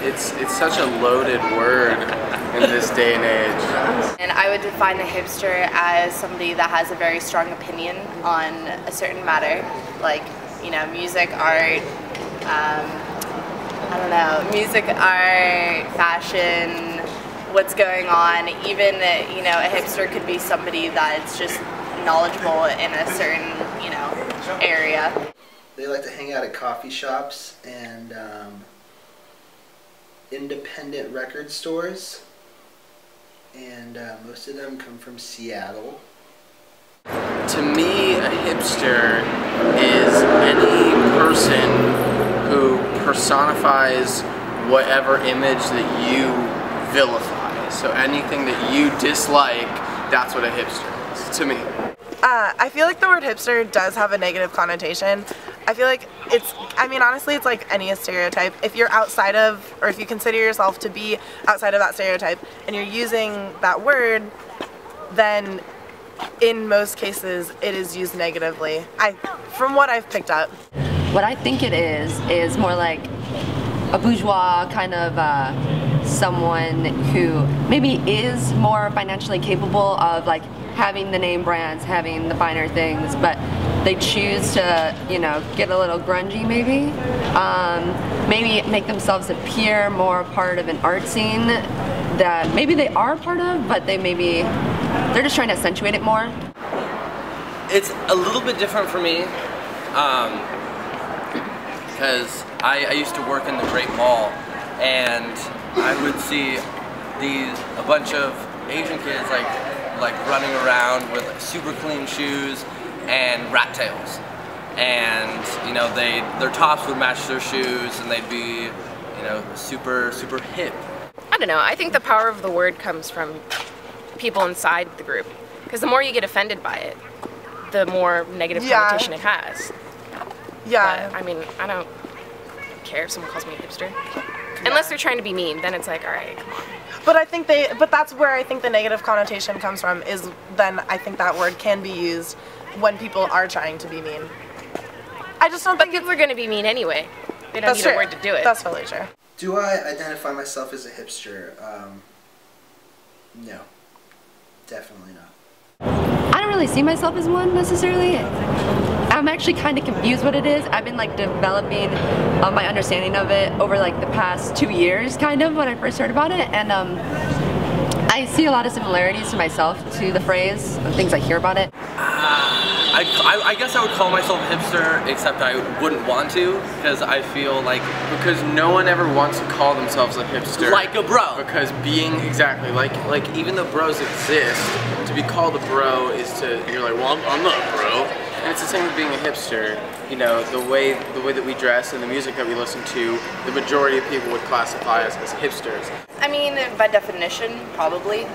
it's such a loaded word in this day and age. And I would define a hipster as somebody that has a very strong opinion on a certain matter, like, you know, music, art, I don't know, music, art, fashion, what's going on. Even, you know, a hipster could be somebody that's just knowledgeable in a certain, you know, area. They like to hang out at coffee shops and independent record stores, and most of them come from Seattle. To me, a hipster is any person who personifies whatever image that you vilify. So anything that you dislike, that's what a hipster is, to me. I feel like the word hipster does have a negative connotation. I feel like honestly, it's like any stereotype. If you're outside of, or if you consider yourself to be outside of that stereotype, and you're using that word, then in most cases it is used negatively. From what I've picked up. What I think it is more like a bourgeois kind of someone who maybe is more financially capable of like having the name brands, having the finer things, but they choose to, you know, get a little grungy maybe. Maybe make themselves appear more part of an art scene that maybe they are part of, but they're just trying to accentuate it more. It's a little bit different for me, because I used to work in the Great Mall, and I would see a bunch of Asian kids like running around with like super clean shoes and rat tails, and you know their tops would match their shoes, and they'd be, you know, super hip. I don't know. I think the power of the word comes from people inside the group, because the more you get offended by it, the more negative connotation it has. Yeah. But, I mean, I don't care if someone calls me a hipster. Unless they're trying to be mean, then it's like, all right, come on. But that's where I think the negative connotation comes from, is then I think that word can be used when people are trying to be mean. I just don't think people are going to be mean anyway. They don't need a word to do it. That's totally true. Do I identify myself as a hipster? No. Definitely not. I don't really see myself as one necessarily. I'm actually kind of confused what it is. I've been like developing my understanding of it over like the past 2 years, kind of, when I first heard about it, and I see a lot of similarities to myself, to the phrase, the things I hear about it. I guess I would call myself a hipster, except I wouldn't want to, because I feel like... Because no one ever wants to call themselves a hipster. Like a bro. Because being, exactly, like even though bros exist, to be called a bro is to, you're like, well, I'm not a bro. And it's the same with being a hipster. You know, the way that we dress and the music that we listen to, the majority of people would classify us as hipsters. I mean, by definition, probably.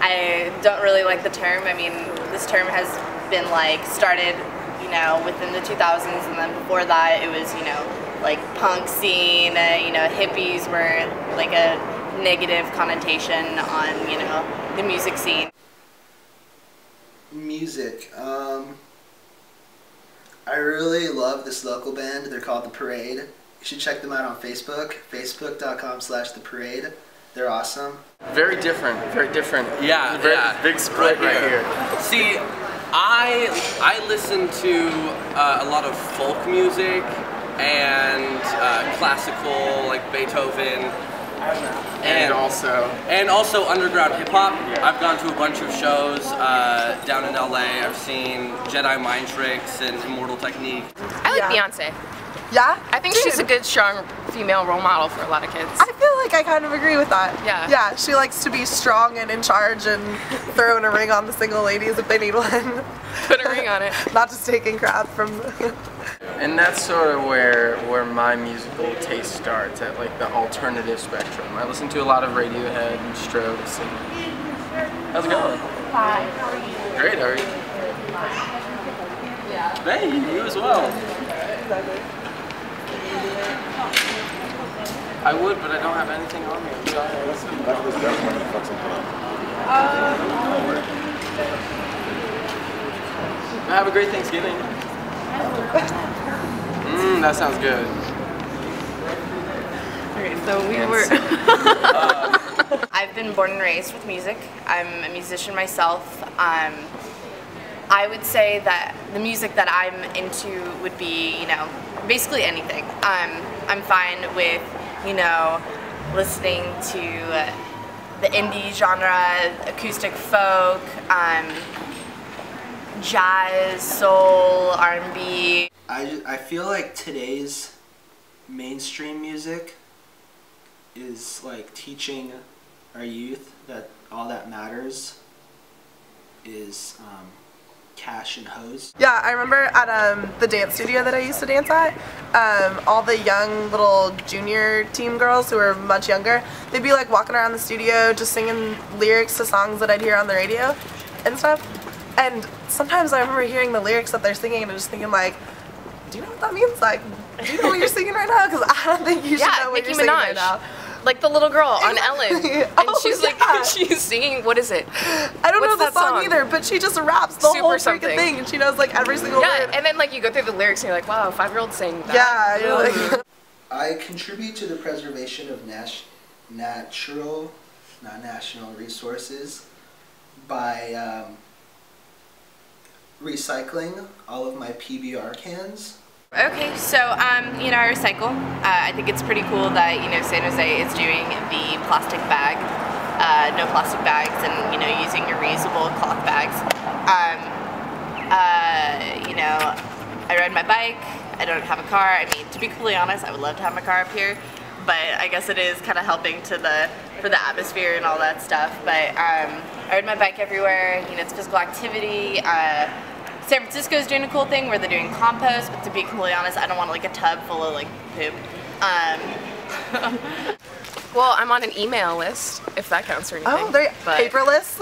I don't really like the term. I mean, this term has been like started, you know, within the 2000s, and then before that it was, you know, like punk scene, you know, hippies were like a negative connotation on, you know, the music scene. Music. I really love this local band. They're called The Parade. You should check them out on Facebook, facebook.com/theparade. They're awesome. Very different, very different. Yeah, big split right here. See, I listen to a lot of folk music and classical, like Beethoven, and also underground hip hop. I've gone to a bunch of shows down in LA. I've seen Jedi Mind Tricks and Immortal Technique. I like Beyonce. Yeah? I think she's a good, strong female role model for a lot of kids. I feel like I kind of agree with that. Yeah. Yeah, she likes to be strong and in charge and throwing a ring on the single ladies if they need one. Put a ring on it. Not just taking crap from... And that's sort of where my musical taste starts, at like the alternative spectrum. I listen to a lot of Radiohead and Strokes. And how's it going? Hi, how are you? Great, how are you? Yeah. Hey, you as well. Exactly. I would, but I don't have anything on me. I'm sorry. Have a great Thanksgiving. That sounds good. hipster, so we were. I've been born and raised with music. I'm a musician myself. I would say that the music that I'm into would be, you know, basically anything. I'm fine with, you know, listening to the indie genre, acoustic folk, jazz, soul, R&B. I feel like today's mainstream music is like teaching our youth that all that matters is cash and hoes. Yeah, I remember at the dance studio that I used to dance at, all the young little junior team girls who were much younger, they'd be like walking around the studio just singing lyrics to songs that I'd hear on the radio and stuff. And sometimes I remember hearing the lyrics that they're singing and just thinking like, do you know what that means? Like, do you know what you're singing right now? Because I don't think you should know what you're singing right now. Like the little girl on Ellen, and she's like, yeah. she's singing, what is it? I don't know What's the that song either, but she just raps the Super whole freaking something. thing, and she knows like every single word. And then like you go through the lyrics and you're like, wow, a 5-year-old saying that. Yeah, you're like, I contribute to the preservation of natural resources by recycling all of my PBR cans. Okay, so you know, I recycle. I think it's pretty cool that, you know, San Jose is doing the plastic bag, no plastic bags, and, you know, using your reusable cloth bags. You know, I ride my bike. I don't have a car. I mean, to be completely honest, I would love to have my car up here, but I guess it is kind of helping to for the atmosphere and all that stuff. But I ride my bike everywhere. You know, it's physical activity. San Francisco is doing a cool thing where they're doing compost, but to be completely honest, I don't want like a tub full of like poop. Well, I'm on an email list, if that counts for anything. oh, they're paperless.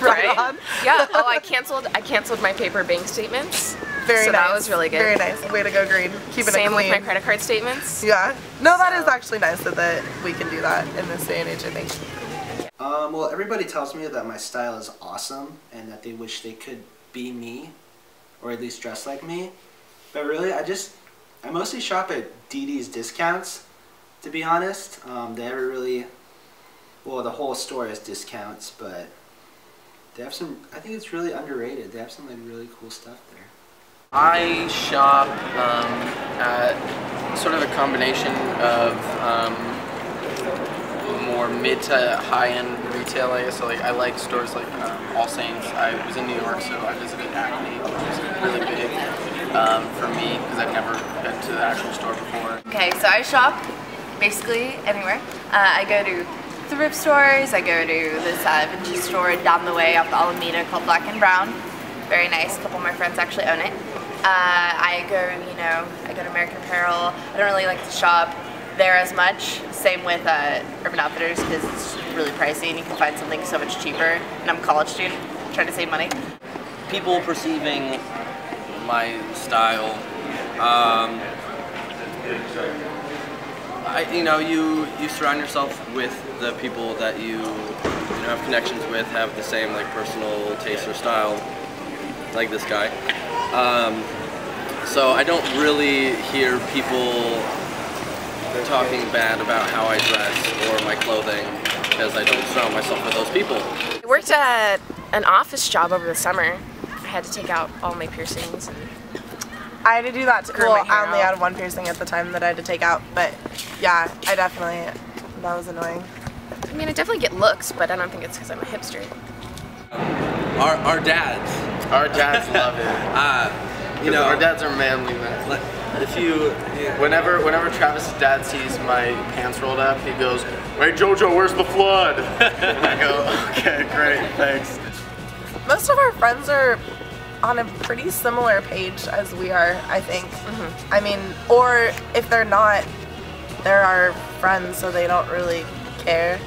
Right on. Yeah. Oh, I canceled my paper bank statements. Very so nice. that was really good. Very nice. Way to go, Green. Keeping Same it clean. with my credit card statements. Yeah. No, that is actually nice that we can do that in this day and age, I think. Well, everybody tells me that my style is awesome and that they wish they could be me, or at least dress like me. But really, I mostly shop at DD's Discounts, to be honest. They have really, well, the whole store has discounts, but they have some, I think it's really underrated. They have some like really cool stuff there. I shop at sort of a combination of more mid to high-end retail, I guess. So like I like stores like All Saints. I was in New York, so I visited Acme, which is really big for me because I've never been to the actual store before. Okay, so I shop basically anywhere. I go to thrift stores. I go to this vintage store down the way off the Alameda called Black and Brown. Very nice. A couple of my friends actually own it. I go to American Apparel. I don't really like to shop there as much. Same with Urban Outfitters because it's really pricey and you can find something so much cheaper. And I'm a college student trying to save money. People perceiving my style, you surround yourself with the people that you have connections with, have the same like personal taste or style, like this guy. So I don't really hear people talking bad about how I dress or my clothing because I don't surround myself with those people. I worked at an office job over the summer. I had to take out all my piercings. And I had to do that too. Grew Well, my hair I only out. had one piercing at the time that I had to take out, but yeah, that was annoying. I mean, I definitely get looks, but I don't think it's because I'm a hipster. Our dads. Our dads love it. Our dads are manly men. Whenever Travis's dad sees my pants rolled up, he goes, "Hey Jojo, where's the flood?" And I go, "Okay, great, thanks." Most of our friends are on a pretty similar page as we are, I think. Mm-hmm. I mean, or if they're not, they're our friends, so they don't really care,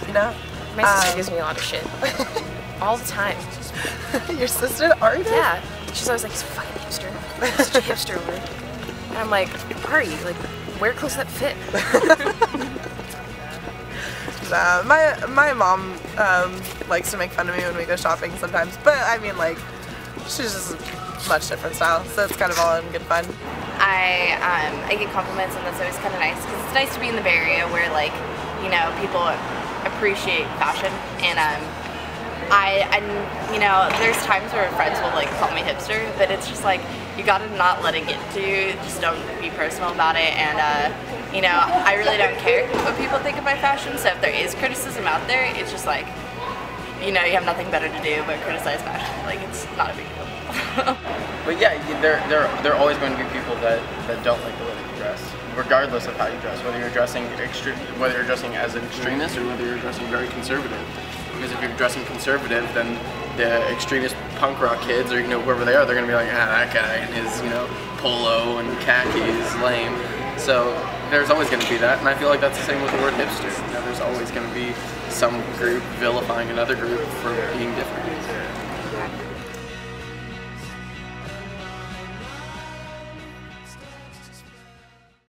you know? My sister gives me a lot of shit. All the time. Your sister Ari does? Yeah. She's always like, "He's a fucking hipster. He's such a hipster over." And I'm like, Ari, like, wear clothes that fit. My mom likes to make fun of me when we go shopping sometimes, but I mean, like, she's just a much different style, so it's kind of all in good fun. I get compliments, and that's always kind of nice because it's nice to be in the Bay Area where, like, you know, people appreciate fashion. And you know, there's times where friends will like call me hipster, but it's just like you gotta not let it get to you. Just don't be personal about it. And you know, I really don't care what people think of my fashion. So if there is criticism out there, it's just like, you know, you have nothing better to do but criticize fashion. Like, it's not a big deal. But yeah, there are always going to be people that don't like the way that you dress, regardless of how you dress. Whether you're dressing as an extremist or whether you're dressing very conservative. Because if you're dressing conservative, then the extremist punk rock kids, or, you know, whoever they are, they're going to be like, ah, that guy and his, you know, polo and khakis, lame. So there's always going to be that, and I feel like that's the same with the word hipster. You know, there's always going to be some group vilifying another group for being different.